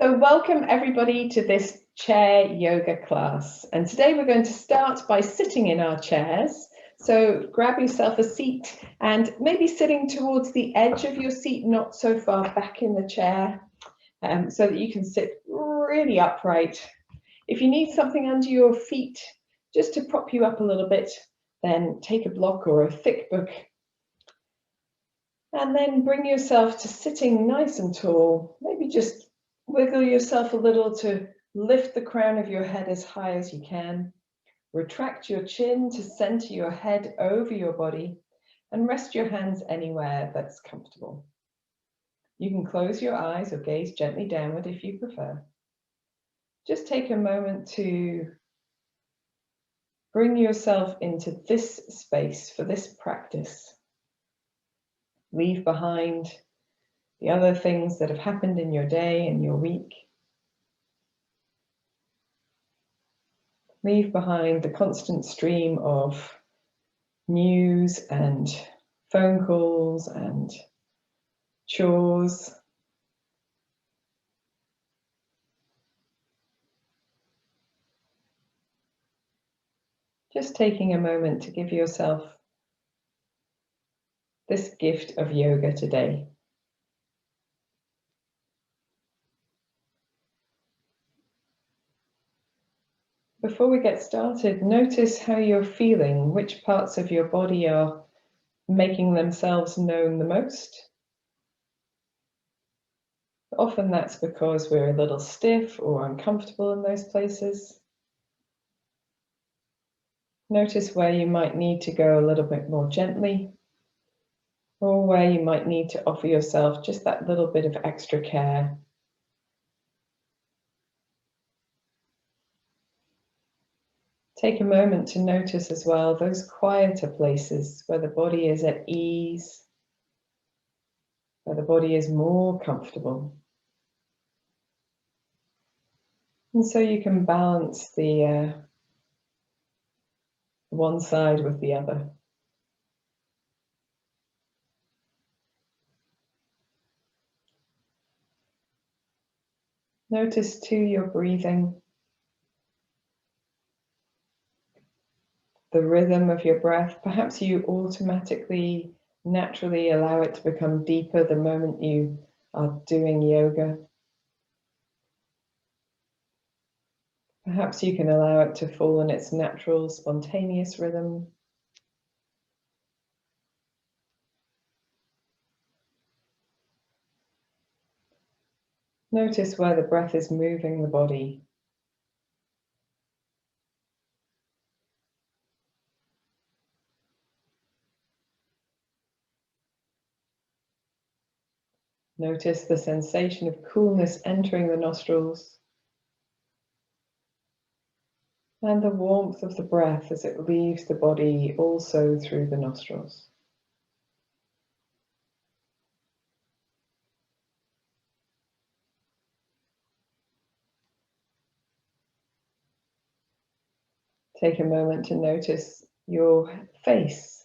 So welcome everybody to this chair yoga class. And today we're going to start by sitting in our chairs. So grab yourself a seat and maybe sitting towards the edge of your seat, not so far back in the chair, so that you can sit really upright. If you need something under your feet, just to prop you up a little bit, then take a block or a thick book. And then bring yourself to sitting nice and tall, maybe just wiggle yourself a little to lift the crown of your head as high as you can. Retract your chin to center your head over your body and rest your hands anywhere that's comfortable. You can close your eyes or gaze gently downward if you prefer. Just take a moment to bring yourself into this space for this practice. Leave behind the other things that have happened in your day and your week. Leave behind the constant stream of news and phone calls and chores. Just taking a moment to give yourself this gift of yoga today. Before we get started, notice how you're feeling, which parts of your body are making themselves known the most. Often that's because we're a little stiff or uncomfortable in those places. Notice where you might need to go a little bit more gently, or where you might need to offer yourself just that little bit of extra care. Take a moment to notice as well those quieter places where the body is at ease, where the body is more comfortable. And so you can balance the one side with the other. Notice too your breathing, the rhythm of your breath. Perhaps you automatically, naturally allow it to become deeper the moment you are doing yoga. Perhaps you can allow it to fall in its natural, spontaneous rhythm. Notice where the breath is moving the body. Notice the sensation of coolness entering the nostrils and the warmth of the breath as it leaves the body also through the nostrils. Take a moment to notice your face.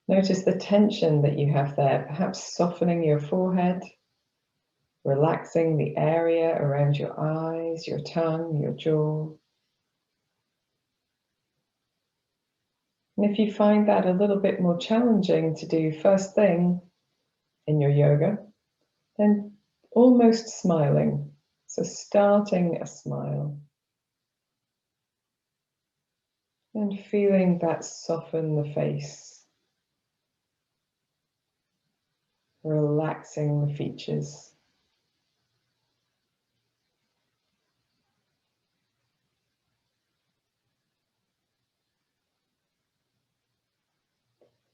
Notice the tension that you have there, perhaps softening your forehead, relaxing the area around your eyes, your tongue, your jaw. And if you find that a little bit more challenging to do first thing in your yoga, then almost smiling. So starting a smile and feeling that soften the face, relaxing the features.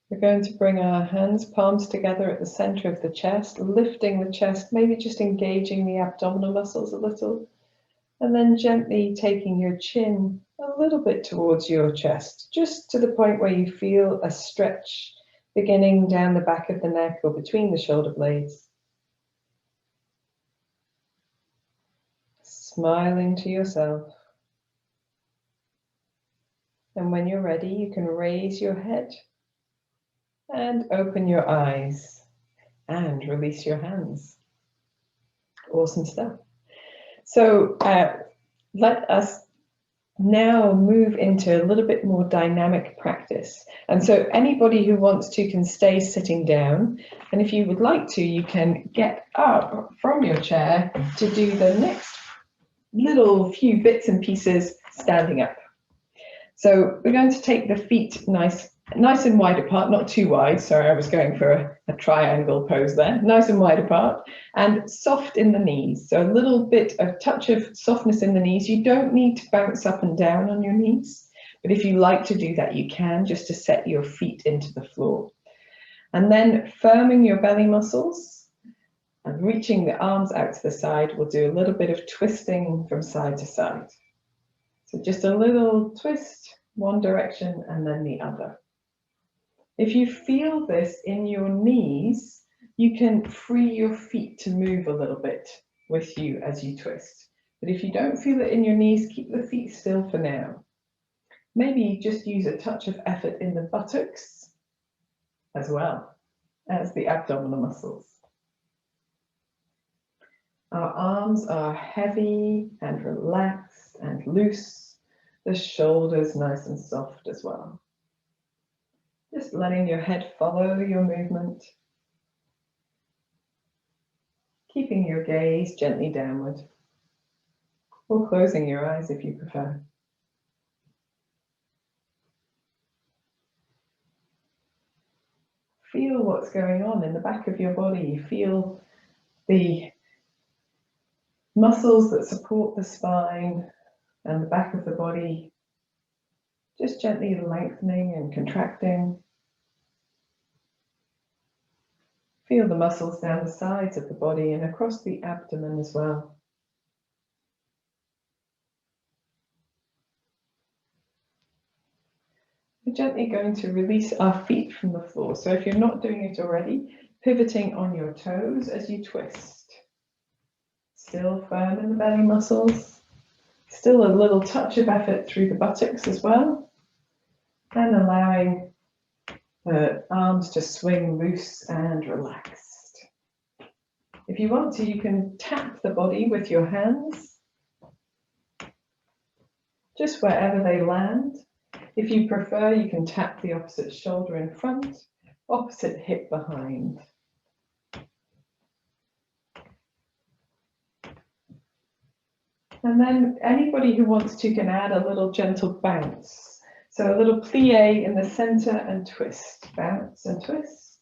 We're going to bring our hands, palms together at the center of the chest, lifting the chest, maybe just engaging the abdominal muscles a little, and then gently taking your chin a little bit towards your chest, just to the point where you feel a stretch beginning down the back of the neck or between the shoulder blades. Smiling to yourself. And when you're ready, you can raise your head and open your eyes and release your hands. Awesome stuff. So let us now move into a little bit more dynamic practice. And so anybody who wants to can stay sitting down. And if you would like to, you can get up from your chair to do the next little few bits and pieces standing up. So we're going to take the feet nice and wide apart, not too wide. Sorry, I was going for a triangle pose there. Nice and wide apart and soft in the knees. So a little bit, a touch of softness in the knees. You don't need to bounce up and down on your knees, but if you like to do that, you can, just to set your feet into the floor. And then firming your belly muscles and reaching the arms out to the side, we'll do a little bit of twisting from side to side. So just a little twist, one direction and then the other. If you feel this in your knees, you can free your feet to move a little bit with you as you twist. But if you don't feel it in your knees, keep the feet still for now. Maybe just use a touch of effort in the buttocks as well as the abdominal muscles. Our arms are heavy and relaxed and loose. The shoulders nice and soft as well. Just letting your head follow your movement. Keeping your gaze gently downward, or closing your eyes if you prefer. Feel what's going on in the back of your body. Feel the muscles that support the spine and the back of the body just gently lengthening and contracting. Feel the muscles down the sides of the body and across the abdomen as well. We're gently going to release our feet from the floor. So if you're not doing it already, pivoting on your toes as you twist. Still firm in the belly muscles. Still a little touch of effort through the buttocks as well. And allowing the arms to swing loose and relaxed. If you want to, you can tap the body with your hands, just wherever they land. If you prefer, you can tap the opposite shoulder in front, opposite hip behind. And then anybody who wants to can add a little gentle bounce. So a little plie in the center and twist, bounce and twist.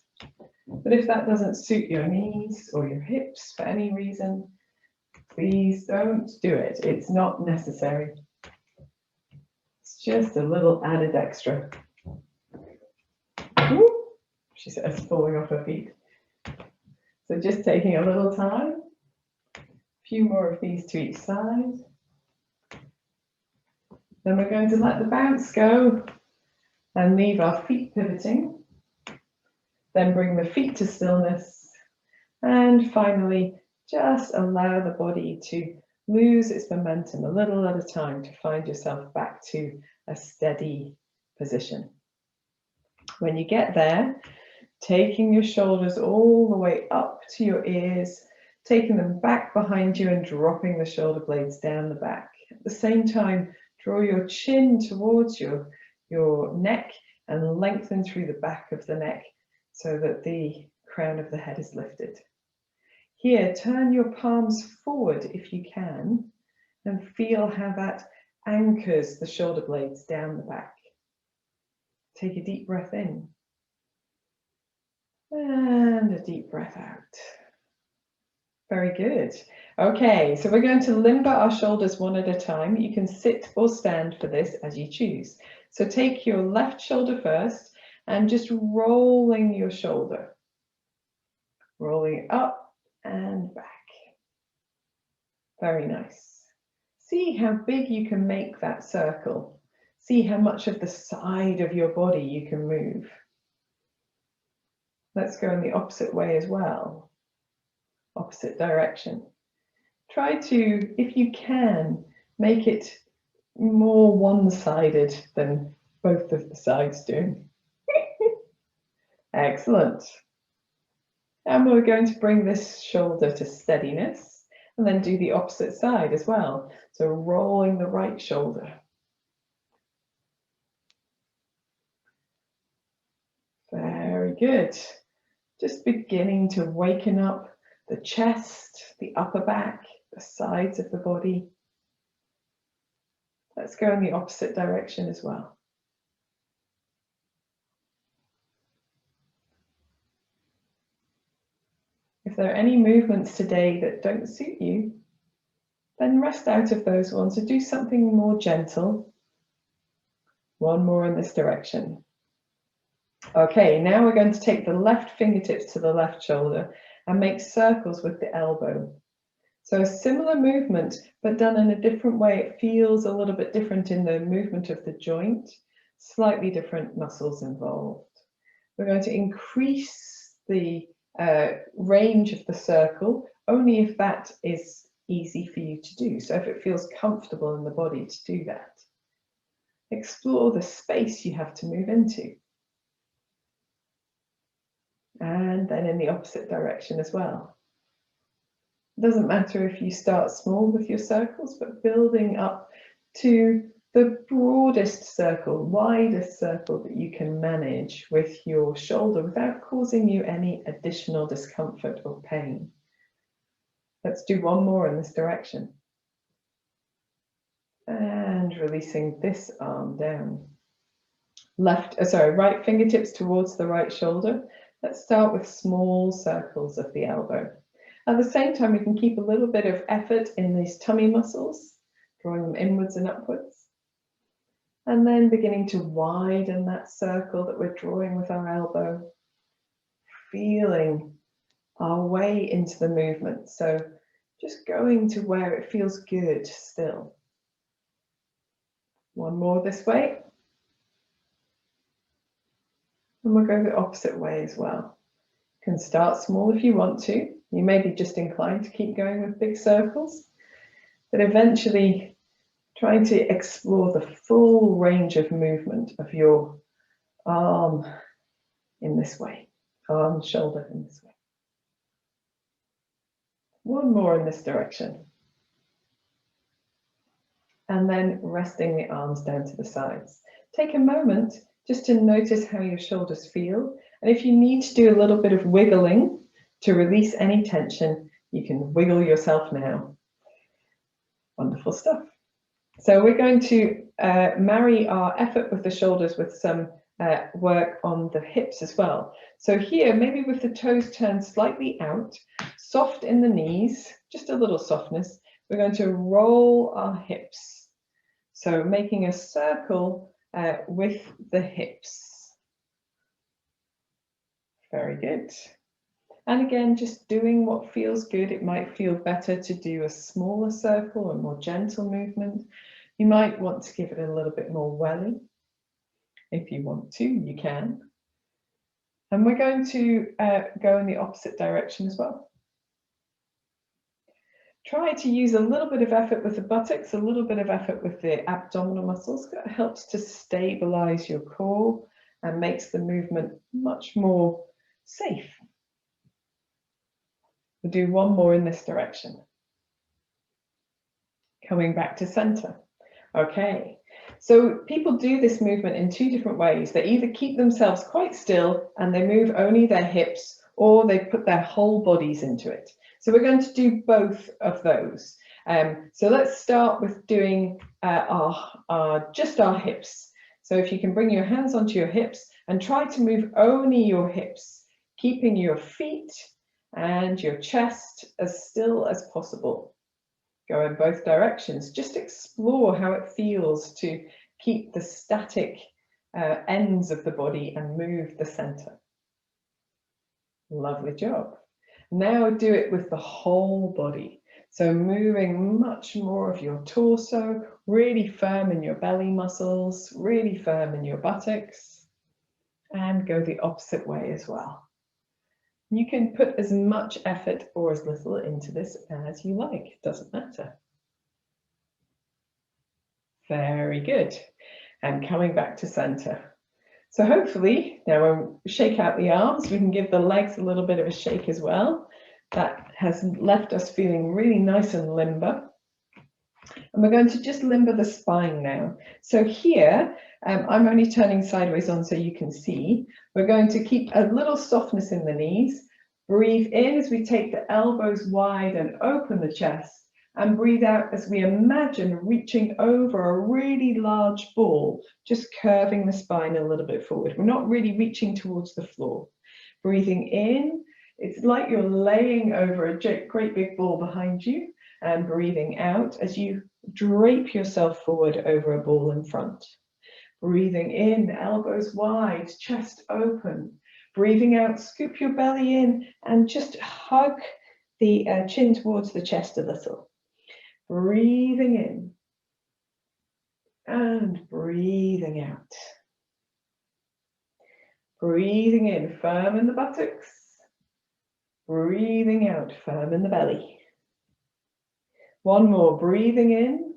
But if that doesn't suit your knees or your hips for any reason, please don't do it. It's not necessary. It's just a little added extra. Ooh, she says, falling off her feet. So just taking a little time. A few more of these to each side. Then we're going to let the bounce go and leave our feet pivoting. Then bring the feet to stillness. And finally, just allow the body to lose its momentum a little at a time to find yourself back to a steady position. When you get there, taking your shoulders all the way up to your ears, taking them back behind you and dropping the shoulder blades down the back. At the same time, draw your chin towards your neck and lengthen through the back of the neck so that the crown of the head is lifted. Here, turn your palms forward if you can and feel how that anchors the shoulder blades down the back. Take a deep breath in and a deep breath out. Very good. Okay, so we're going to limber our shoulders one at a time. You can sit or stand for this as you choose. So take your left shoulder first and just rolling your shoulder. Rolling it up and back. Very nice. See how big you can make that circle. See how much of the side of your body you can move. Let's go in the opposite way as well. Opposite direction. Try to, if you can, make it more one-sided than both of the sides do. Excellent. And we're going to bring this shoulder to steadiness And then do the opposite side as well. So rolling the right shoulder. Very good. Just beginning to waken up the chest, the upper back, the sides of the body. Let's go in the opposite direction as well. If there are any movements today that don't suit you, then rest out of those ones and do something more gentle. One more in this direction. Okay, now we're going to take the left fingertips to the left shoulder and make circles with the elbow. So a similar movement, but done in a different way. It feels a little bit different in the movement of the joint, slightly different muscles involved. We're going to increase the range of the circle only if that is easy for you to do. So if it feels comfortable in the body to do that. Explore the space you have to move into. And then in the opposite direction as well. It doesn't matter if you start small with your circles, but building up to the broadest circle, widest circle that you can manage with your shoulder without causing you any additional discomfort or pain. Let's do one more in this direction. And releasing this arm down. Right fingertips towards the right shoulder. Let's start with small circles of the elbow. At the same time, we can keep a little bit of effort in these tummy muscles, drawing them inwards and upwards. And then beginning to widen that circle that we're drawing with our elbow, feeling our way into the movement. So just going to where it feels good still. One more this way. And we'll go the opposite way as well. You can start small if you want to. You may be just inclined to keep going with big circles, but eventually trying to explore the full range of movement of your arm in this way, arm, shoulder in this way. One more in this direction. And then resting the arms down to the sides. Take a moment just to notice how your shoulders feel. And if you need to do a little bit of wiggling to release any tension, you can wiggle yourself now. Wonderful stuff. So we're going to marry our effort with the shoulders with some work on the hips as well. So here, maybe with the toes turned slightly out, soft in the knees, just a little softness, we're going to roll our hips. So making a circle with the hips. Very good. And again, just doing what feels good. It might feel better to do a smaller circle, a more gentle movement. You might want to give it a little bit more welly. If you want to, you can. And we're going to go in the opposite direction as well. Try to use a little bit of effort with the buttocks, a little bit of effort with the abdominal muscles. That helps to stabilize your core and makes the movement much more safe. We'll do one more in this direction. Coming back to center. Okay, so people do this movement in two different ways. They either keep themselves quite still and they move only their hips, or they put their whole bodies into it. So we're going to do both of those. So let's start with doing just our hips. So if you can bring your hands onto your hips and try to move only your hips, keeping your feet and your chest as still as possible. Go in both directions. Just explore how it feels to keep the static ends of the body and move the center. Lovely job. Now do it with the whole body. So moving much more of your torso, really firm in your belly muscles, really firm in your buttocks, and go the opposite way as well. You can put as much effort or as little into this as you like, it doesn't matter. Very good. And coming back to center. So hopefully, now when we shake out the arms, we can give the legs a little bit of a shake as well. That has left us feeling really nice and limber. And we're going to just limber the spine now. So here, I'm only turning sideways on so you can see. We're going to keep a little softness in the knees. Breathe in as we take the elbows wide and open the chest. And breathe out as we imagine reaching over a really large ball, just curving the spine a little bit forward. We're not really reaching towards the floor. Breathing in, it's like you're laying over a great big ball behind you, and breathing out as you drape yourself forward over a ball in front. Breathing in, elbows wide, chest open. Breathing out, scoop your belly in and just hug the chin towards the chest a little. Breathing in and breathing out. Breathing in, firm in the buttocks. Breathing out, firm in the belly. One more, breathing in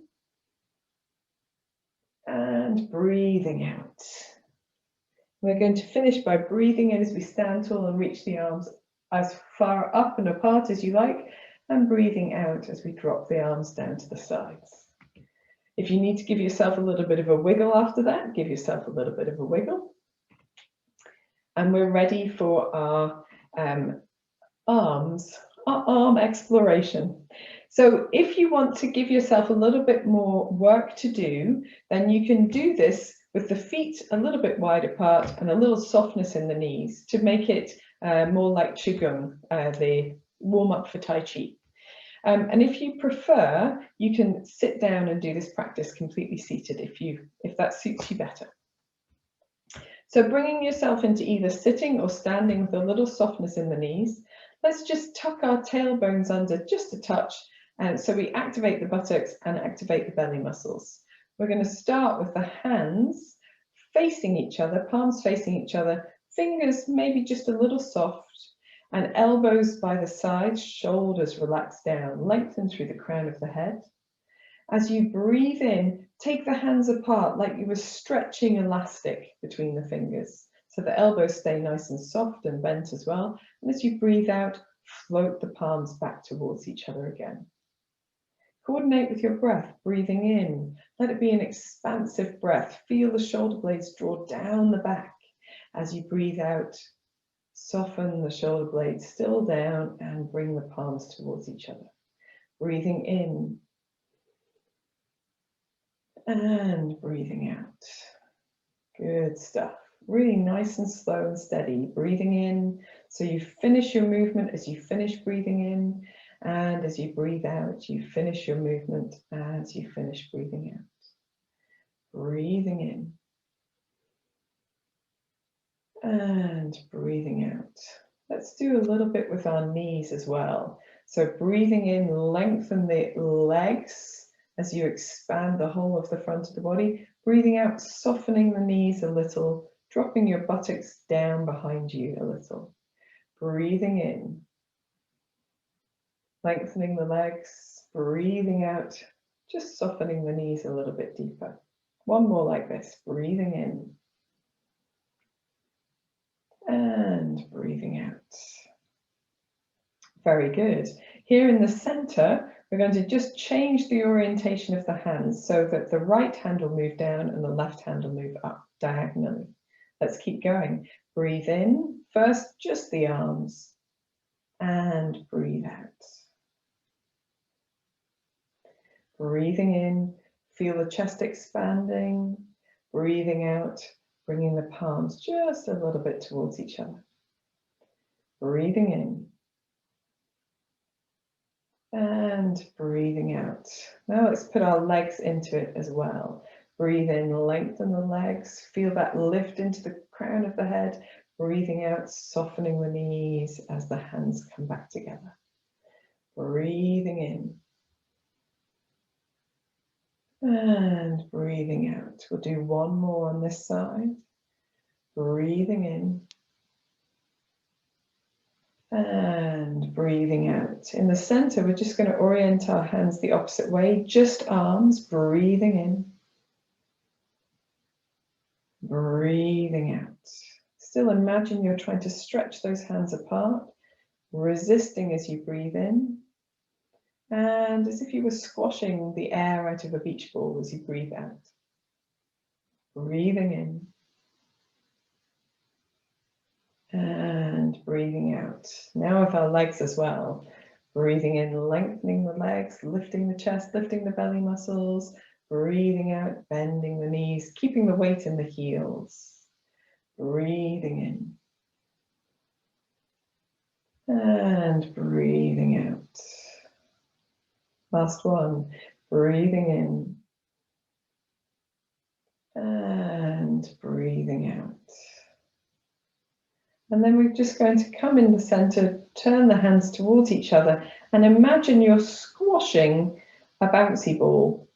and breathing out. We're going to finish by breathing in as we stand tall and reach the arms as far up and apart as you like, and breathing out as we drop the arms down to the sides. If you need to give yourself a little bit of a wiggle after that, give yourself a little bit of a wiggle. And we're ready for our arm exploration. So if you want to give yourself a little bit more work to do, then you can do this with the feet a little bit wide apart and a little softness in the knees to make it more like Qigong, the warm-up for Tai Chi. And if you prefer, you can sit down and do this practice completely seated if that suits you better. So bringing yourself into either sitting or standing with a little softness in the knees, let's just tuck our tailbones under just a touch, and so we activate the buttocks and activate the belly muscles. We're going to start with the hands facing each other, palms facing each other, fingers maybe just a little soft, and elbows by the sides, shoulders relax down, lengthen through the crown of the head. As you breathe in, take the hands apart like you were stretching elastic between the fingers. So the elbows stay nice and soft and bent as well. And as you breathe out, float the palms back towards each other again. Coordinate with your breath, breathing in. Let it be an expansive breath. Feel the shoulder blades draw down the back. As you breathe out, soften the shoulder blades still down and bring the palms towards each other. Breathing in. And breathing out. Good stuff. Really nice and slow and steady. Breathing in, so you finish your movement as you finish breathing in, and as you breathe out, you finish your movement as you finish breathing out. Breathing in and breathing out. Let's do a little bit with our knees as well. So breathing in, lengthen the legs as you expand the whole of the front of the body. Breathing out, softening the knees a little, dropping your buttocks down behind you a little. Breathing in, lengthening the legs. Breathing out, just softening the knees a little bit deeper. One more like this, breathing in and breathing out. Very good. Here in the center, we're going to just change the orientation of the hands so that the right hand will move down and the left hand will move up diagonally. Let's keep going. Breathe in, first just the arms, and breathe out. Breathing in, feel the chest expanding. Breathing out, bringing the palms just a little bit towards each other. Breathing in. And breathing out. Now let's put our legs into it as well. Breathe in, lengthen the legs. Feel that lift into the crown of the head. Breathing out, softening the knees as the hands come back together. Breathing in. And breathing out. We'll do one more on this side. Breathing in. And breathing out. In the center, we're just going to orient our hands the opposite way, just arms, breathing in, breathing out. Still imagine you're trying to stretch those hands apart, resisting as you breathe in, and as if you were squashing the air out of a beach ball as you breathe out. Breathing in and breathing out. Now with our legs as well. Breathing in, lengthening the legs, lifting the chest, lifting the belly muscles. Breathing out, bending the knees, keeping the weight in the heels. Breathing in and breathing out. Last one. Breathing in and breathing out. And then we're just going to come in the center, turn the hands towards each other, and imagine you're squashing a bouncy ball.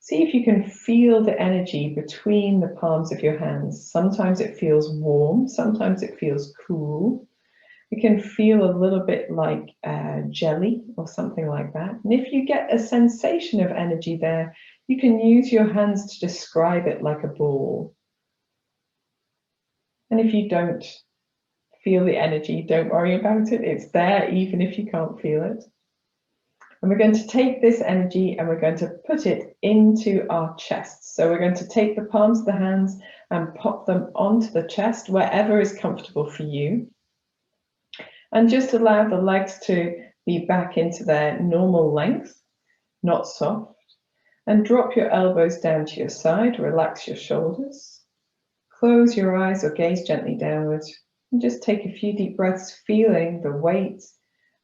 See if you can feel the energy between the palms of your hands. Sometimes it feels warm, sometimes it feels cool. It can feel a little bit like jelly or something like that. And if you get a sensation of energy there, you can use your hands to describe it like a ball. And if you don't feel the energy, don't worry about it. It's there even if you can't feel it. And we're going to take this energy and we're going to put it into our chest. So we're going to take the palms of the hands and pop them onto the chest, wherever is comfortable for you. And just allow the legs to be back into their normal length, not soft. And drop your elbows down to your side, relax your shoulders. Close your eyes or gaze gently downwards. And just take a few deep breaths, feeling the weight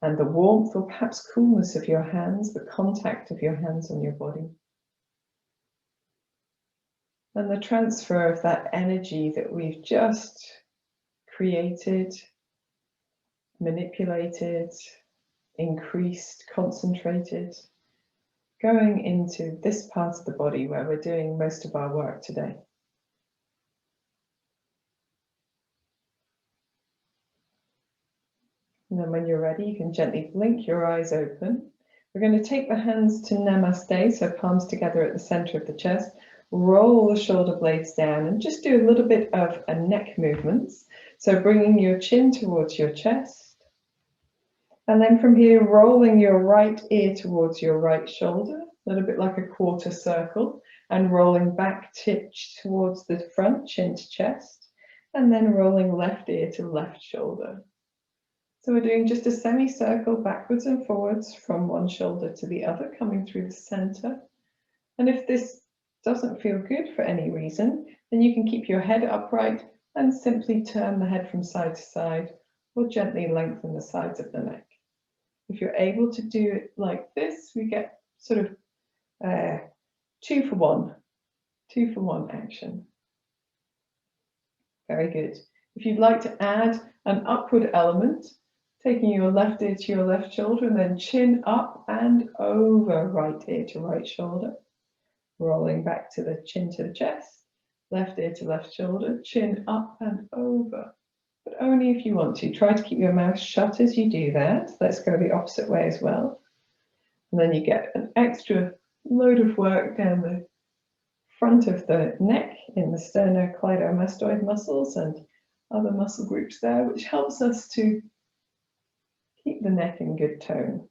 and the warmth or perhaps coolness of your hands, the contact of your hands on your body. And the transfer of that energy that we've just created, manipulated, increased, concentrated, going into this part of the body where we're doing most of our work today. And then when you're ready, you can gently blink your eyes open. We're going to take the hands to Namaste, so palms together at the center of the chest. Roll the shoulder blades down and just do a little bit of a neck movements. So bringing your chin towards your chest. And then from here, rolling your right ear towards your right shoulder, a little bit like a quarter circle, and rolling back towards the front, chin to chest, and then rolling left ear to left shoulder. So we're doing just a semicircle backwards and forwards from one shoulder to the other, coming through the center. And if this doesn't feel good for any reason, then you can keep your head upright and simply turn the head from side to side, or gently lengthen the sides of the neck. If you're able to do it like this, we get sort of 2 for 1 action. Very good. If you'd like to add an upward element, taking your left ear to your left shoulder and then chin up and over right ear to right shoulder. Rolling back to the chin to the chest, left ear to left shoulder, chin up and over. But only if you want to. Try to keep your mouth shut as you do that. Let's go the opposite way as well. And then you get an extra load of work down the front of the neck in the sternocleidomastoid muscles and other muscle groups there, which helps us to keep the neck in good tone.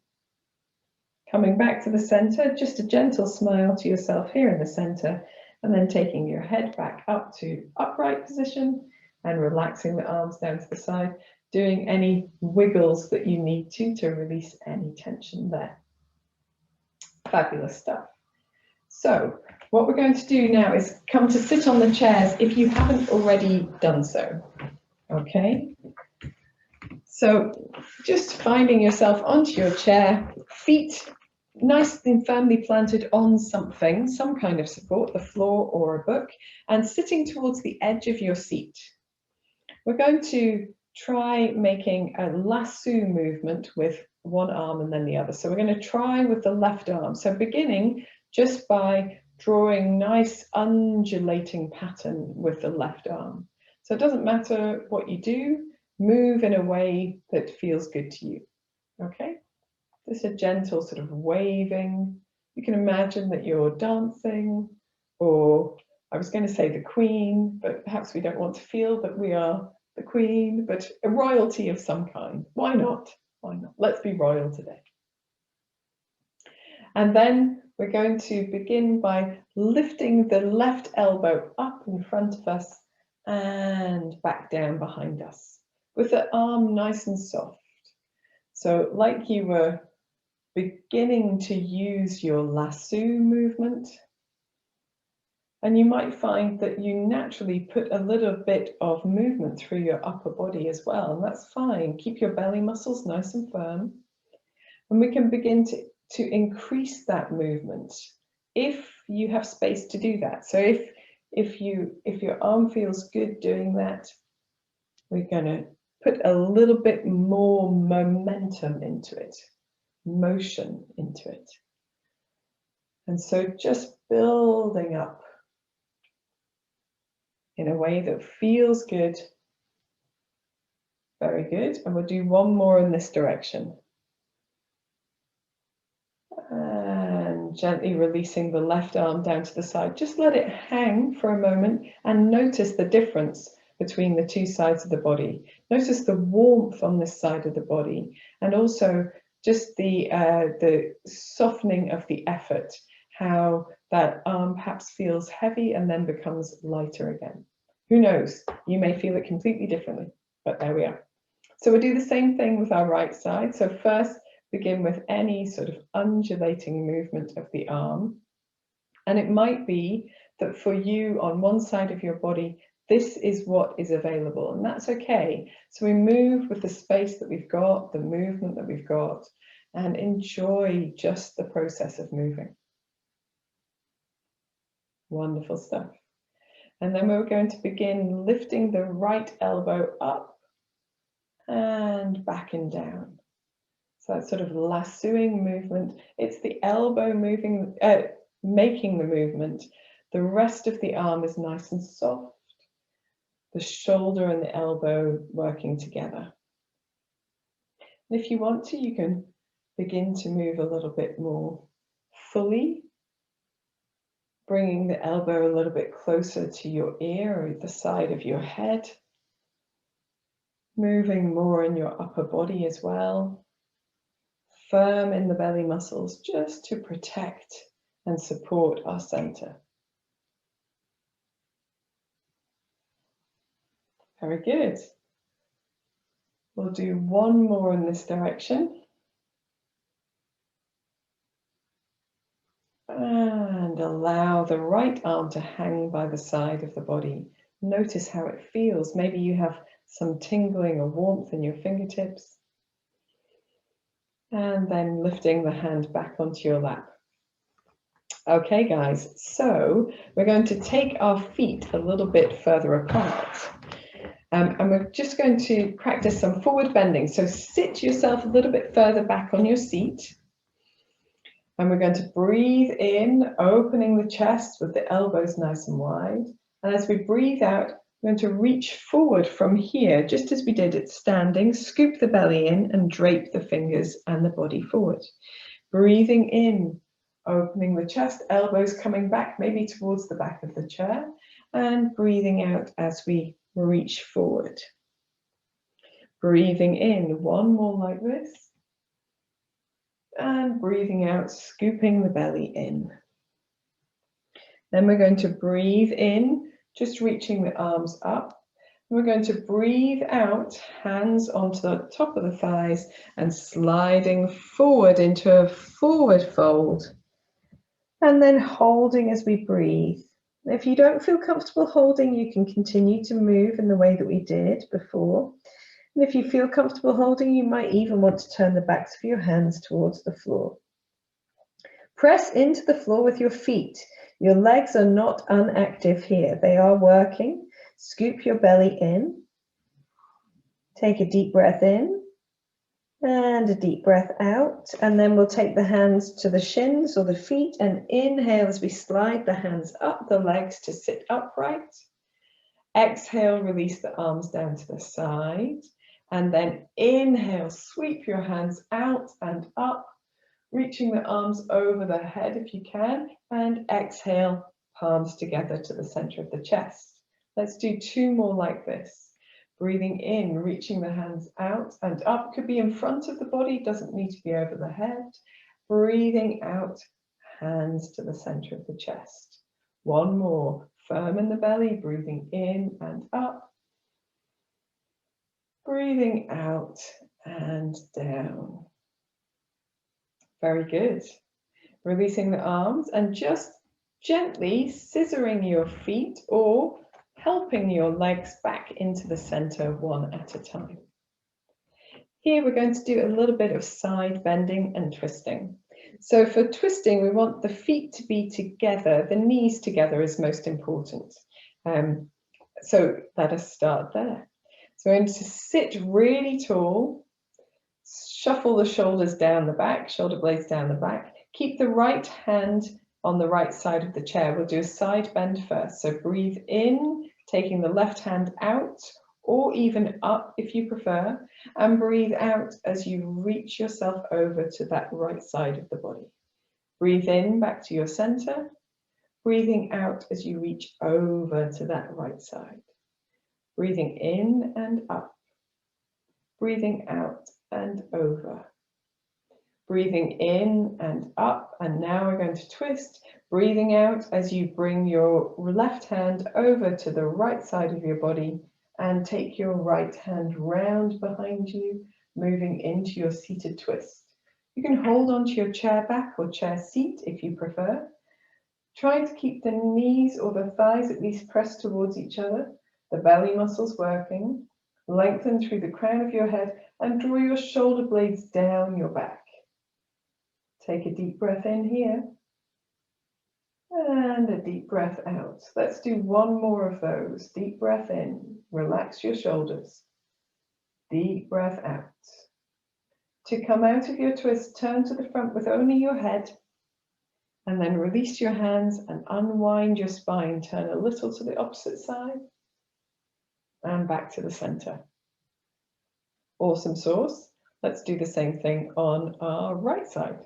Coming back to the center, just a gentle smile to yourself here in the center, and then taking your head back up to upright position and relaxing the arms down to the side, doing any wiggles that you need to release any tension there. Fabulous stuff. So what we're going to do now is come to sit on the chairs if you haven't already done so. Okay. So just finding yourself onto your chair, feet nice and firmly planted on something, some kind of support, the floor or a book, and sitting towards the edge of your seat. We're going to try making a lasso movement with one arm and then the other. So we're going to try with the left arm. So beginning just by drawing nice undulating pattern with the left arm. So it doesn't matter what you do, move in a way that feels good to you. Okay? Just a gentle sort of waving. You can imagine that you're dancing, or I was going to say the Queen, but perhaps we don't want to feel that we are the Queen, but a royalty of some kind. Why not? Why not? Let's be royal today. And then we're going to begin by lifting the left elbow up in front of us and back down behind us with the arm nice and soft. So like you were beginning to use your lasso movement, and you might find that you naturally put a little bit of movement through your upper body as well, and that's fine. Keep your belly muscles nice and firm, and we can begin to increase that movement if you have space to do that. So if your arm feels good doing that, we're going to put a little bit more momentum into it, motion into it. And so just building up in a way that feels good. Very good. And we'll do one more in this direction. And gently releasing the left arm down to the side. Just let it hang for a moment and notice the difference between the two sides of the body. Notice the warmth on this side of the body, and also just the softening of the effort, how that arm perhaps feels heavy and then becomes lighter again. Who knows? You may feel it completely differently, but there we are. So we'll do the same thing with our right side. So first, begin with any sort of undulating movement of the arm. And it might be that for you on one side of your body, this is what is available, and that's okay. So we move with the space that we've got, the movement that we've got, and enjoy just the process of moving. Wonderful stuff. And then we're going to begin lifting the right elbow up and back and down. So that sort of lassoing movement. It's the elbow moving, making the movement. The rest of the arm is nice and soft. The shoulder and the elbow working together. And if you want to, you can begin to move a little bit more fully, bringing the elbow a little bit closer to your ear or the side of your head, moving more in your upper body as well, firm in the belly muscles just to protect and support our center. Very good. We'll do one more in this direction. And allow the right arm to hang by the side of the body. Notice how it feels. Maybe you have some tingling or warmth in your fingertips. And then lifting the hand back onto your lap. Okay, guys, so we're going to take our feet a little bit further apart. And we're just going to practice some forward bending. So sit yourself a little bit further back on your seat. And we're going to breathe in, opening the chest with the elbows nice and wide. And as we breathe out, we're going to reach forward from here, just as we did it standing, scoop the belly in and drape the fingers and the body forward. Breathing in, opening the chest, elbows coming back, maybe towards the back of the chair, and breathing out as we reach forward. Breathing in, one more like this. And breathing out, scooping the belly in. Then we're going to breathe in, just reaching the arms up. We're going to breathe out, hands onto the top of the thighs and sliding forward into a forward fold. And then holding as we breathe. If you don't feel comfortable holding, you can continue to move in the way that we did before. And if you feel comfortable holding, you might even want to turn the backs of your hands towards the floor. Press into the floor with your feet. Your legs are not inactive here. They are working. Scoop your belly in. Take a deep breath in and a deep breath out. And then we'll take the hands to the shins or the feet and inhale as we slide the hands up the legs to sit upright. Exhale, release the arms down to the side. And then inhale, sweep your hands out and up, reaching the arms over the head if you can, and exhale, palms together to the center of the chest. Let's do two more like this. Breathing in, reaching the hands out and up. Could be in front of the body, doesn't need to be over the head. Breathing out, hands to the center of the chest. One more, firm in the belly, breathing in and up. Breathing out and down. Very good. Releasing the arms and just gently scissoring your feet or helping your legs back into the center one at a time. Here we're going to do a little bit of side bending and twisting. So for twisting, we want the feet to be together, the knees together is most important. So let us start there. So we're going to sit really tall, shuffle the shoulders down the back, shoulder blades down the back. Keep the right hand on the right side of the chair. We'll do a side bend first. So breathe in, taking the left hand out or even up if you prefer, and breathe out as you reach yourself over to that right side of the body. Breathe in back to your center, breathing out as you reach over to that right side. Breathing in and up, breathing out and over. Breathing in and up, and now we're going to twist, breathing out as you bring your left hand over to the right side of your body and take your right hand round behind you, moving into your seated twist. You can hold onto your chair back or chair seat if you prefer. Try to keep the knees or the thighs at least pressed towards each other, the belly muscles working. Lengthen through the crown of your head and draw your shoulder blades down your back. Take a deep breath in here and a deep breath out. Let's do one more of those. Deep breath in, relax your shoulders. Deep breath out. To come out of your twist, turn to the front with only your head and then release your hands and unwind your spine. Turn a little to the opposite side and back to the center. Awesome sauce. Let's do the same thing on our right side.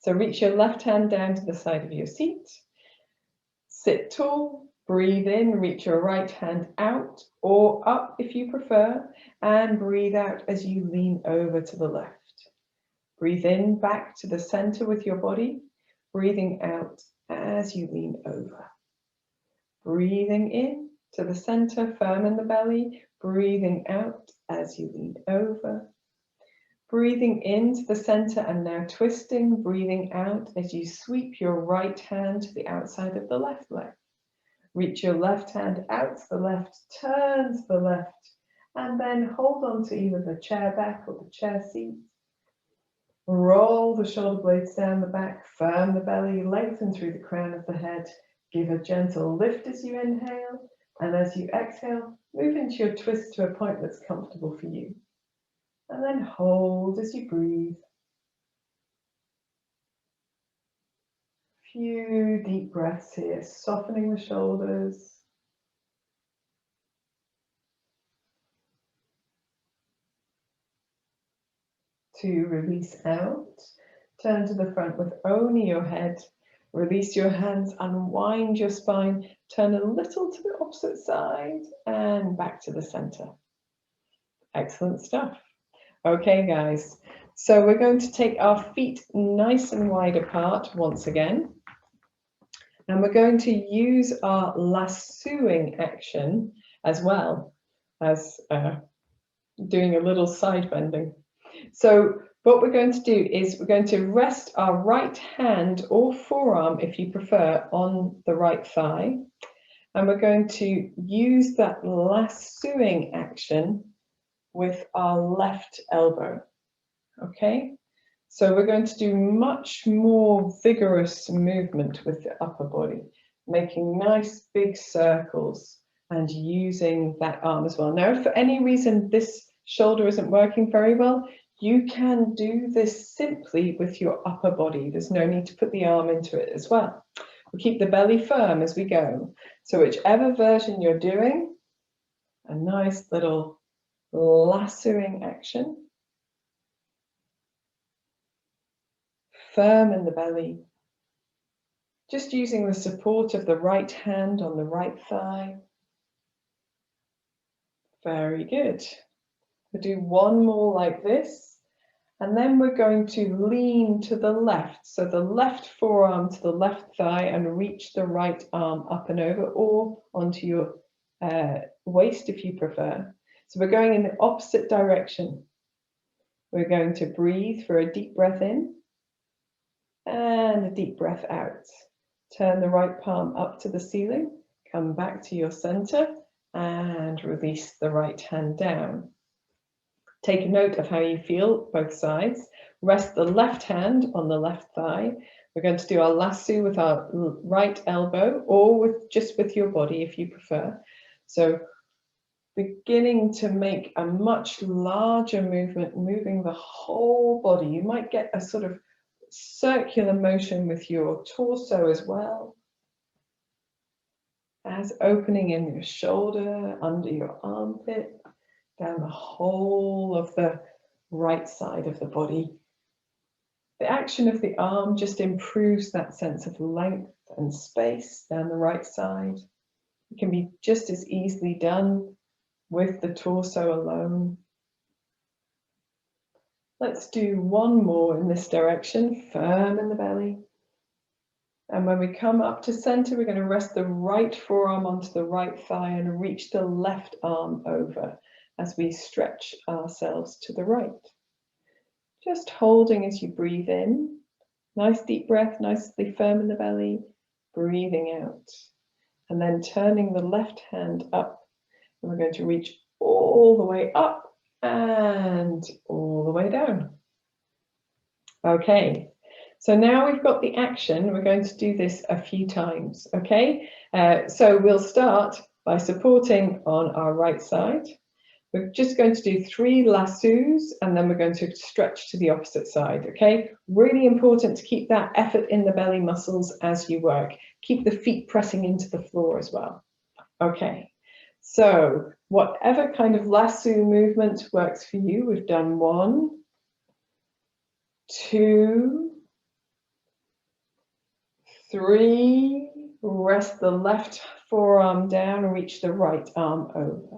So reach your left hand down to the side of your seat. Sit tall, breathe in, reach your right hand out or up if you prefer, and breathe out as you lean over to the left. Breathe in back to the center with your body, breathing out as you lean over. Breathing in to the center, firm in the belly, breathing out as you lean over. Breathing into the center and now twisting, breathing out as you sweep your right hand to the outside of the left leg. Reach your left hand out to the left, turn to the left, and then hold on to either the chair back or the chair seat. Roll the shoulder blades down the back, firm the belly, lengthen through the crown of the head. Give a gentle lift as you inhale, and as you exhale, move into your twist to a point that's comfortable for you. And then hold as you breathe. Few deep breaths here, softening the shoulders. To release out, turn to the front with only your head. Release your hands, unwind your spine, turn a little to the opposite side and back to the center. Excellent stuff. Okay, guys, so we're going to take our feet nice and wide apart once again. And we're going to use our lassoing action as well as doing a little side bending. So what we're going to do is we're going to rest our right hand or forearm, if you prefer, on the right thigh. And we're going to use that lassoing action with our left elbow. Okay, so we're going to do much more vigorous movement with the upper body, making nice big circles and using that arm as well. Now, if for any reason this shoulder isn't working very well, you can do this simply with your upper body. There's no need to put the arm into it as well. We'll keep the belly firm as we go. So whichever version you're doing, a nice little lassoing action. Firm in the belly. Just using the support of the right hand on the right thigh. Very good. We'll do one more like this, and then we're going to lean to the left. So the left forearm to the left thigh and reach the right arm up and over, or onto your waist if you prefer. So we're going in the opposite direction. We're going to breathe for a deep breath in and a deep breath out. Turn the right palm up to the ceiling, come back to your center and release the right hand down. Take a note of how you feel both sides. Rest the left hand on the left thigh. We're going to do our lasso with our right elbow, or just with your body if you prefer. So beginning to make a much larger movement, moving the whole body. You might get a sort of circular motion with your torso as well, as opening in your shoulder, under your armpit, down the whole of the right side of the body. The action of the arm just improves that sense of length and space down the right side. It can be just as easily done with the torso alone. Let's do one more in this direction, firm in the belly. And when we come up to center, we're going to rest the right forearm onto the right thigh and reach the left arm over as we stretch ourselves to the right. Just holding as you breathe in. Nice deep breath, nicely firm in the belly. Breathing out. And then turning the left hand up. And we're going to reach all the way up and all the way down. Okay, so now we've got the action. We're going to do this a few times, okay? So we'll start by supporting on our right side. We're just going to do 3 lassos, and then we're going to stretch to the opposite side, okay? Really important to keep that effort in the belly muscles as you work. Keep the feet pressing into the floor as well. Okay, so whatever kind of lasso movement works for you, we've done 1, 2, 3, rest the left forearm down and reach the right arm over.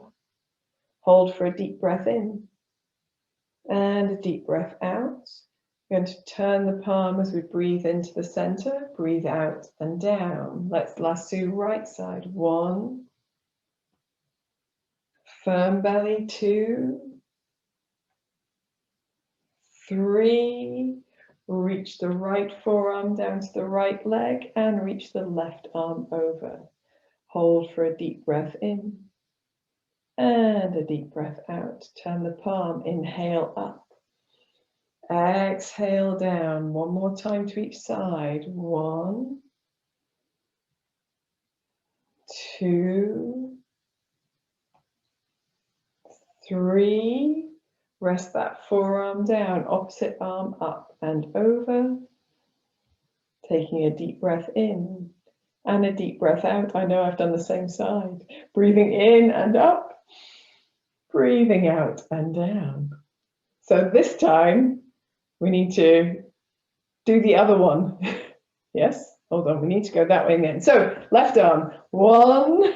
Hold for a deep breath in and a deep breath out. We're going to turn the palm as we breathe into the center, breathe out and down. Let's lasso right side. 1, firm belly. 2, 3, reach the right forearm down to the right leg and reach the left arm over. Hold for a deep breath in and a deep breath out. Turn the palm, inhale up, exhale down. One more time to each side. 1, 2, 3. Rest that forearm down, opposite arm up and over. Taking a deep breath in and a deep breath out. I know I've done the same side. Breathing in and up, breathing out and down. So this time we need to do the other one. Yes, hold on, we need to go that way again. So left arm, 1,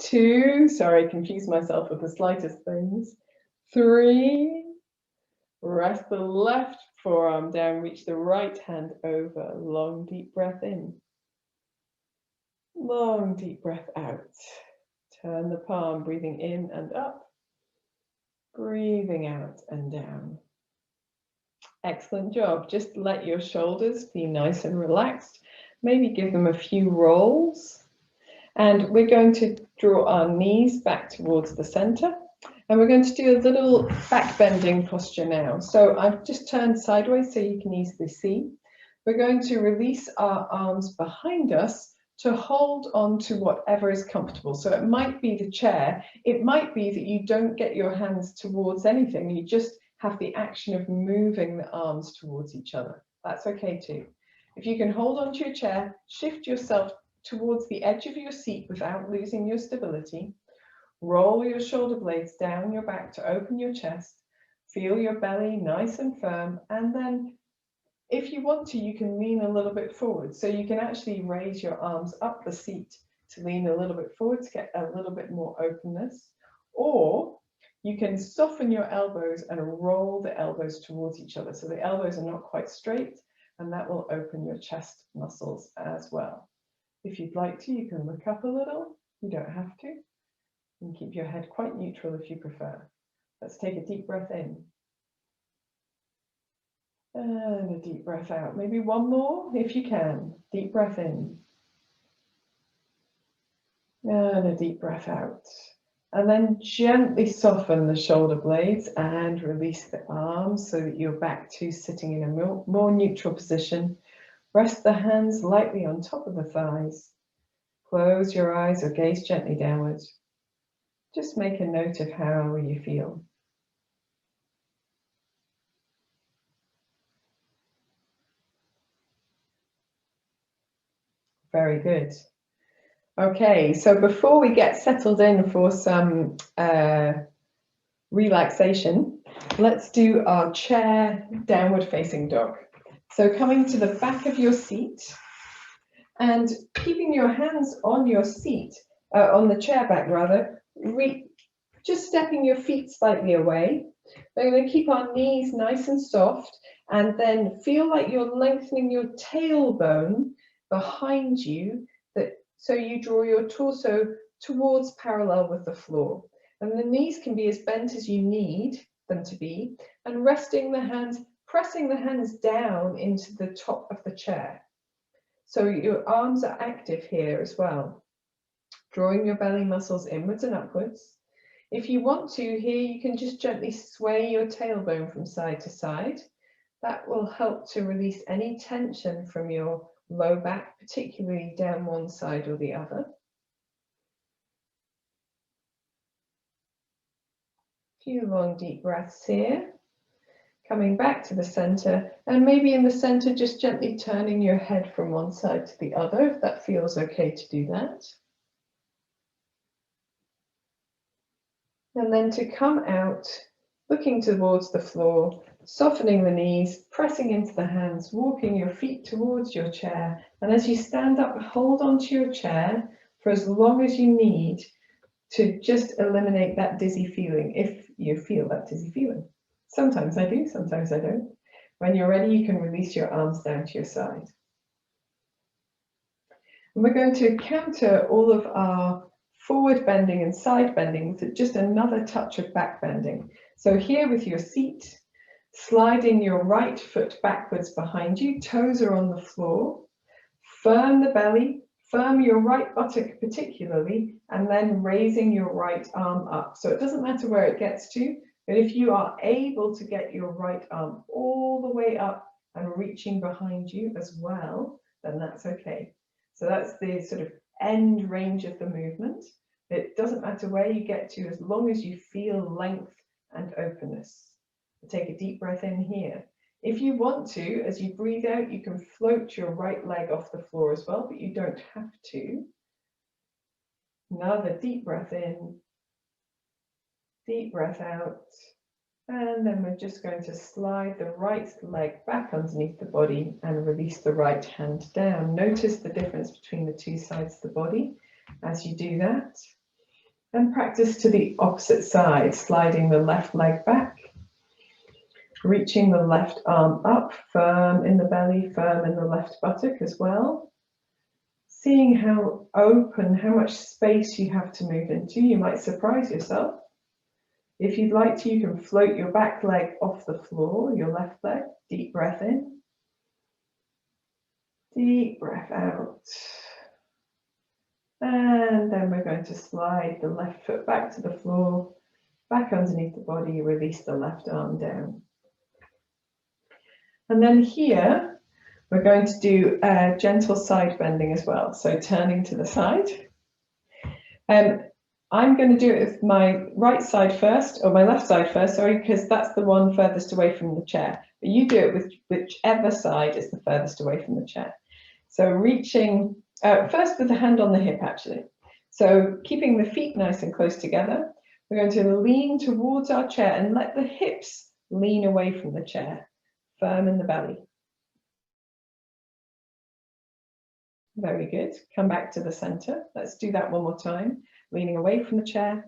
2, sorry, confuse myself with the slightest things. 3, rest the left forearm down, reach the right hand over. Long deep breath in. Long deep breath out. Turn the palm, breathing in and up. Breathing out and down. Excellent job. Just let your shoulders be nice and relaxed. Maybe give them a few rolls. And we're going to draw our knees back towards the center. And we're going to do a little back bending posture now. So I've just turned sideways so you can easily see. We're going to release our arms behind us to hold on to whatever is comfortable. So it might be the chair. It might be that you don't get your hands towards anything. You just have the action of moving the arms towards each other. That's okay too. If you can hold onto your chair, shift yourself towards the edge of your seat without losing your stability. Roll your shoulder blades down your back to open your chest. Feel your belly nice and firm. And then if you want to, you can lean a little bit forward. So you can actually raise your arms up the seat to lean a little bit forward to get a little bit more openness. Or you can soften your elbows and roll the elbows towards each other. So the elbows are not quite straight, and that will open your chest muscles as well. If you'd like to, you can look up a little. You don't have to. And keep your head quite neutral if you prefer. Let's take a deep breath in. And a deep breath out. Maybe one more if you can. Deep breath in. And a deep breath out. And then gently soften the shoulder blades and release the arms so that you're back to sitting in a more neutral position. Rest the hands lightly on top of the thighs. Close your eyes or gaze gently downwards. Just make a note of how you feel. Very good. Okay, so before we get settled in for some relaxation, let's do our chair downward facing dog. So coming to the back of your seat and keeping your hands on your seat, on the chair back rather, just stepping your feet slightly away. We're going to keep our knees nice and soft and then feel like you're lengthening your tailbone behind you, so you draw your torso towards parallel with the floor. And the knees can be as bent as you need them to be, and resting the hands, pressing the hands down into the top of the chair. So your arms are active here as well, drawing your belly muscles inwards and upwards. If you want to, here you can just gently sway your tailbone from side to side. That will help to release any tension from your low back, particularly down one side or the other. A few long deep breaths here. Coming back to the center, and maybe in the center just gently turning your head from one side to the other, if that feels okay to do that. And then to come out, looking towards the floor, softening the knees, pressing into the hands, walking your feet towards your chair. And as you stand up, hold onto your chair for as long as you need to just eliminate that dizzy feeling, if you feel that dizzy feeling. Sometimes I do, sometimes I don't. When you're ready, you can release your arms down to your side. And we're going to counter all of our forward bending and side bending with just another touch of back bending. So here with your seat, sliding your right foot backwards behind you, toes are on the floor, firm the belly, firm your right buttock particularly, and then raising your right arm up. So it doesn't matter where it gets to, but if you are able to get your right arm all the way up and reaching behind you as well, then that's okay. So that's the sort of end range of the movement. It doesn't matter where you get to as long as you feel length and openness. Take a deep breath in here. If you want to, as you breathe out, you can float your right leg off the floor as well, but you don't have to. Another deep breath in, deep breath out, and then we're just going to slide the right leg back underneath the body and release the right hand down. Notice the difference between the two sides of the body as you do that. And practice to the opposite side, sliding the left leg back, reaching the left arm up, firm in the belly, firm in the left buttock as well. Seeing how open, how much space you have to move into. You might surprise yourself. If you'd like to, you can float your back leg off the floor, your left leg. Deep breath in. Deep breath out. And then we're going to slide the left foot back to the floor, back underneath the body, release the left arm down. And then here, we're going to do a gentle side bending as well. So turning to the side. I'm going to do it with my right side first, or my left side first, sorry, because that's the one furthest away from the chair. But you do it with whichever side is the furthest away from the chair. So reaching, first with the hand on the hip actually. So keeping the feet nice and close together, we're going to lean towards our chair and let the hips lean away from the chair, firm in the belly. Very good. Come back to the center. Let's do that one more time. Leaning away from the chair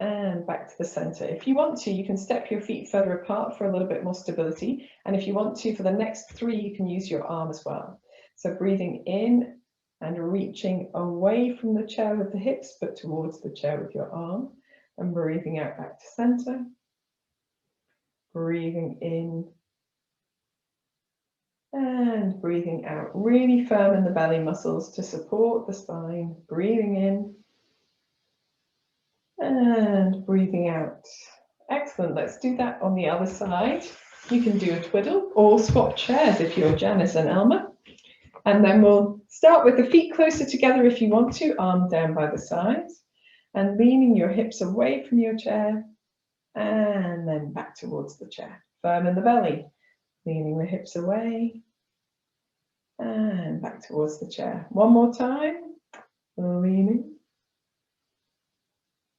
and back to the center. If you want to, you can step your feet further apart for a little bit more stability. And if you want to, for the next 3, you can use your arm as well. So breathing in and reaching away from the chair with the hips, but towards the chair with your arm. And breathing out back to center. Breathing in and breathing out. Really firm in the belly muscles to support the spine. Breathing in and breathing out. Excellent. Let's do that on the other side. You can do a twiddle or swap chairs if you're Janice and Elma. And then we'll start with the feet closer together if you want to, arms down by the sides, and leaning your hips away from your chair, and then back towards the chair. Firm in the belly, leaning the hips away, and back towards the chair. One more time, leaning,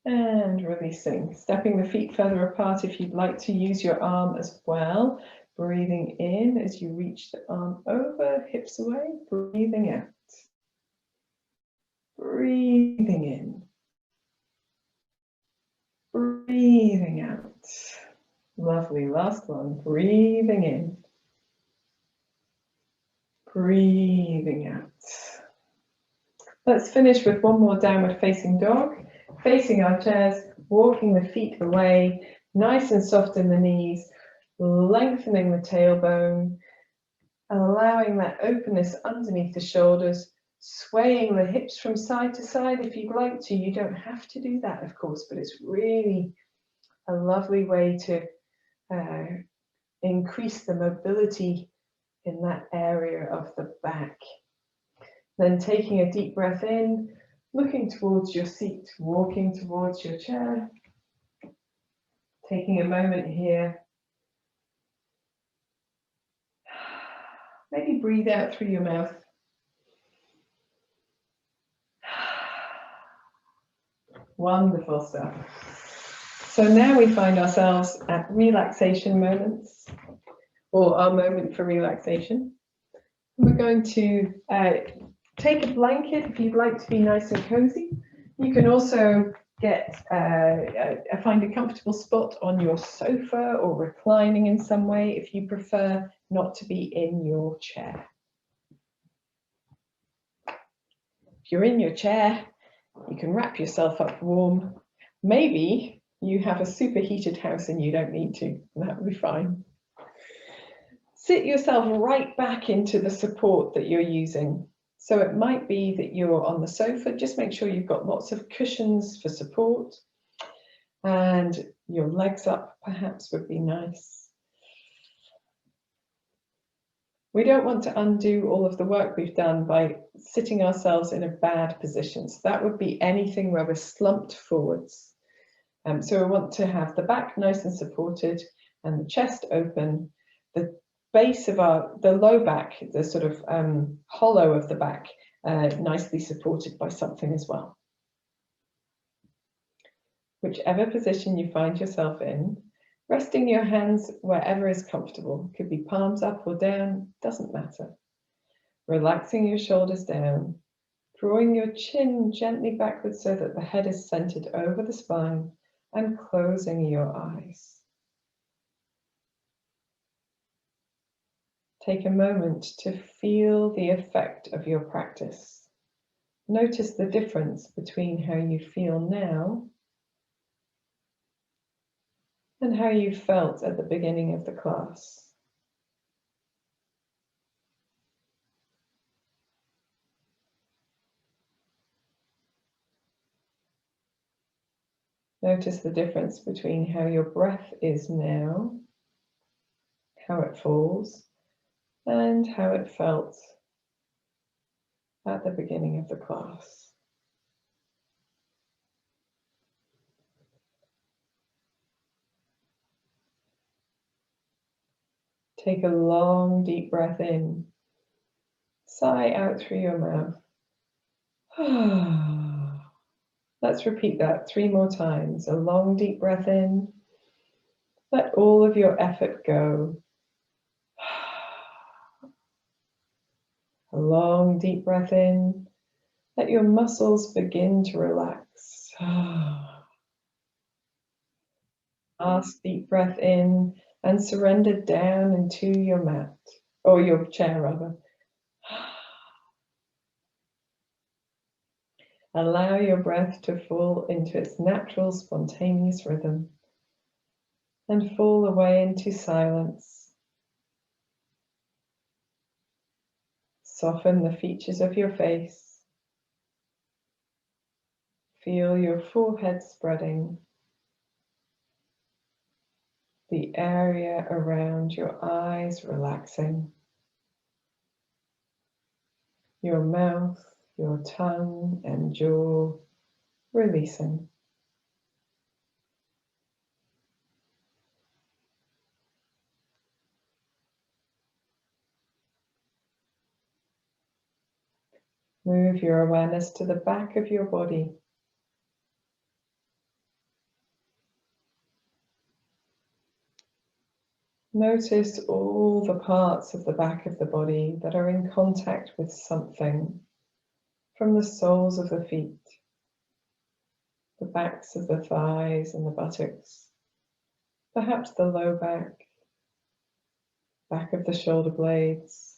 and releasing. Stepping the feet further apart if you'd like to use your arm as well. Breathing in as you reach the arm over, hips away, breathing out. Breathing in. Breathing out. Lovely, last one. Breathing in. Breathing out. Let's finish with one more downward facing dog. Facing our chairs, walking the feet away, nice and soft in the knees, lengthening the tailbone, allowing that openness underneath the shoulders, swaying the hips from side to side if you'd like to. You don't have to do that, of course, but it's really a lovely way to increase the mobility in that area of the back. Then taking a deep breath in, looking towards your seat, walking towards your chair. Taking a moment here. Maybe breathe out through your mouth. Wonderful stuff. So now we find ourselves at relaxation moments, or our moment for relaxation. We're going to take a blanket if you'd like to be nice and cozy. You can also find a comfortable spot on your sofa or reclining in some way if you prefer not to be in your chair. If you're in your chair, you can wrap yourself up warm. Maybe you have a superheated house and you don't need to, and that would be fine. Sit yourself right back into the support that you're using. So it might be that you're on the sofa, just make sure you've got lots of cushions for support, and your legs up perhaps would be nice. We don't want to undo all of the work we've done by sitting ourselves in a bad position. So that would be anything where we're slumped forwards. So we want to have the back nice and supported and the chest open, the base of the low back, the sort of hollow of the back, nicely supported by something as well. Whichever position you find yourself in, resting your hands wherever is comfortable. Could be palms up or down, doesn't matter. Relaxing your shoulders down, drawing your chin gently backwards so that the head is centered over the spine, and closing your eyes. Take a moment to feel the effect of your practice. Notice the difference between how you feel now and how you felt at the beginning of the class. Notice the difference between how your breath is now, how it falls, and how it felt at the beginning of the class. Take a long, deep breath in. Sigh out through your mouth. Let's repeat that 3 more times. A long, deep breath in. Let all of your effort go. A long, deep breath in. Let your muscles begin to relax. Last deep breath in and surrender down into your mat, or your chair rather. Allow your breath to fall into its natural, spontaneous rhythm and fall away into silence. Soften the features of your face. Feel your forehead spreading, the area around your eyes relaxing, your mouth, your tongue and jaw releasing. Move your awareness to the back of your body. Notice all the parts of the back of the body that are in contact with something, from the soles of the feet, the backs of the thighs and the buttocks, perhaps the low back of the shoulder blades.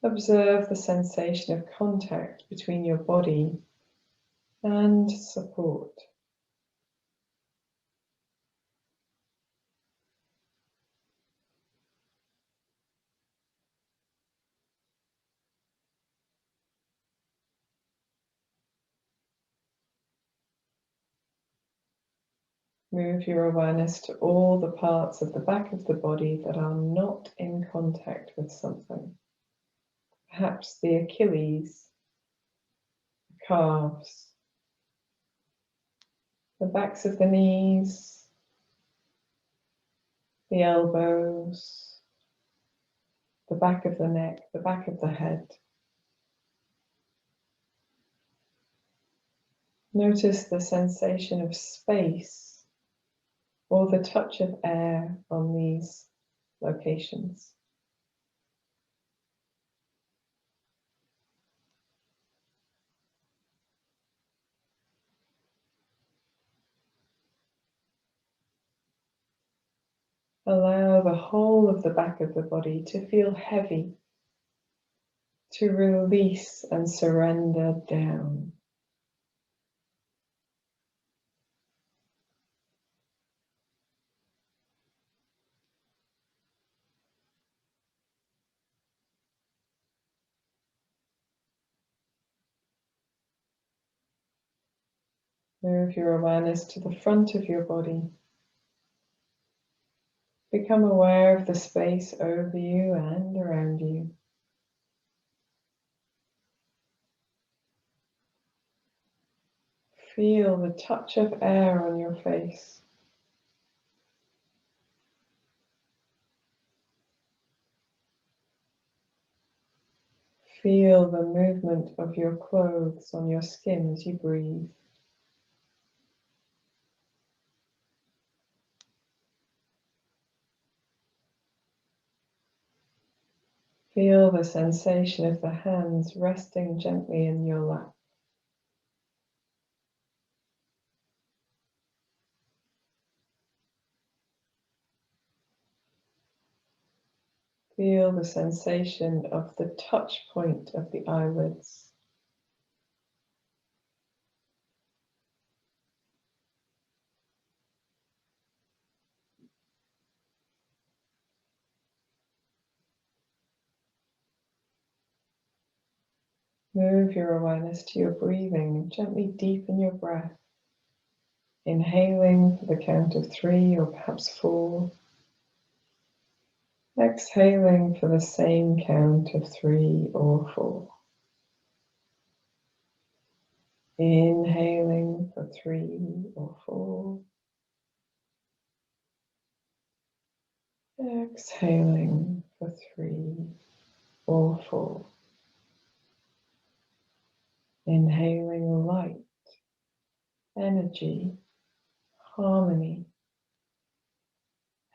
Observe the sensation of contact between your body and support. Move your awareness to all the parts of the back of the body that are not in contact with something. Perhaps the Achilles, the calves, the backs of the knees, the elbows, the back of the neck, the back of the head. Notice the sensation of space or the touch of air on these locations. Allow the whole of the back of the body to feel heavy, to release and surrender down. Move your awareness to the front of your body. Become aware of the space over you and around you. Feel the touch of air on your face. Feel the movement of your clothes on your skin as you breathe. Feel the sensation of the hands resting gently in your lap. Feel the sensation of the touch point of the eyelids. Move your awareness to your breathing and gently deepen your breath. Inhaling for the count of 3 or perhaps 4. Exhaling for the same count of 3 or 4. Inhaling for 3 or 4. Exhaling for 3 or 4. Inhaling light, energy, harmony.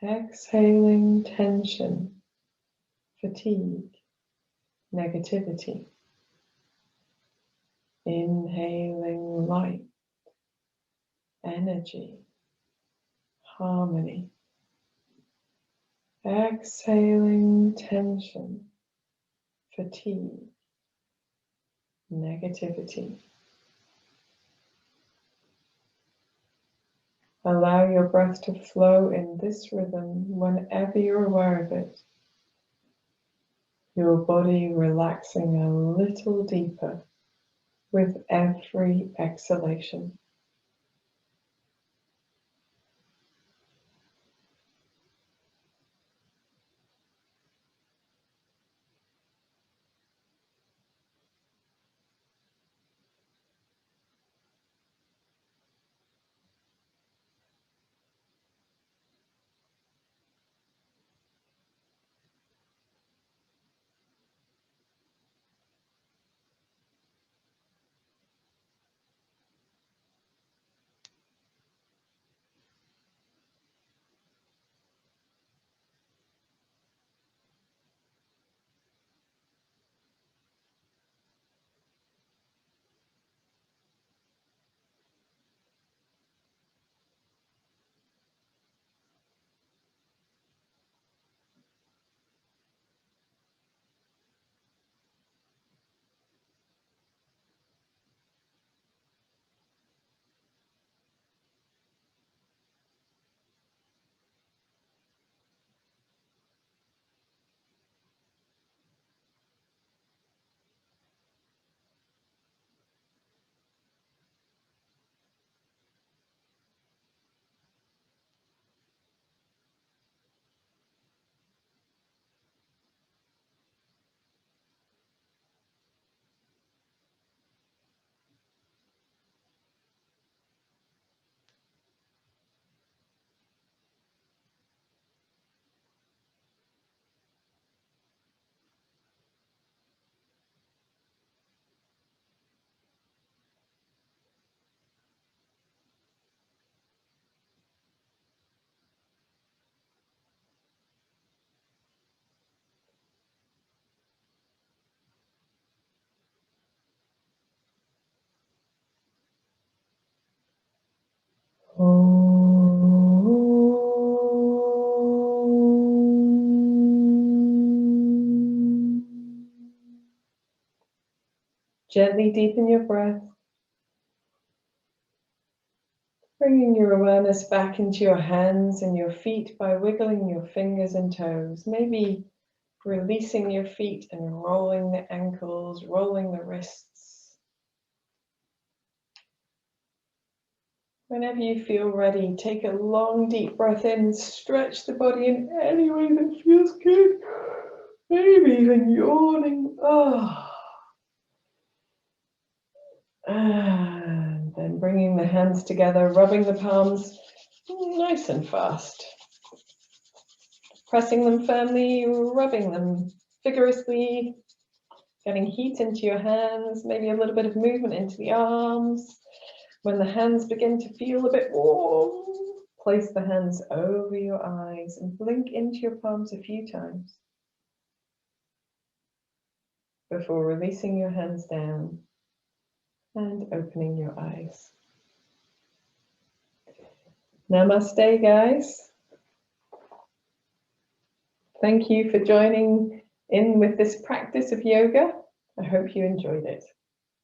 Exhaling tension, fatigue, negativity. Inhaling light, energy, harmony. Exhaling tension, fatigue, negativity. Allow your breath to flow in this rhythm whenever you're aware of it. Your body relaxing a little deeper with every exhalation. Gently deepen your breath, bringing your awareness back into your hands and your feet by wiggling your fingers and toes, maybe releasing your feet and rolling the ankles, rolling the wrists. Whenever you feel ready, take a long deep breath in, stretch the body in any way that feels good, maybe even yawning. And then bringing the hands together, rubbing the palms nice and fast. Pressing them firmly, rubbing them vigorously, getting heat into your hands, maybe a little bit of movement into the arms. When the hands begin to feel a bit warm, place the hands over your eyes and blink into your palms a few times before releasing your hands down and opening your eyes. Namaste, guys. Thank you for joining in with this practice of yoga. I hope you enjoyed it.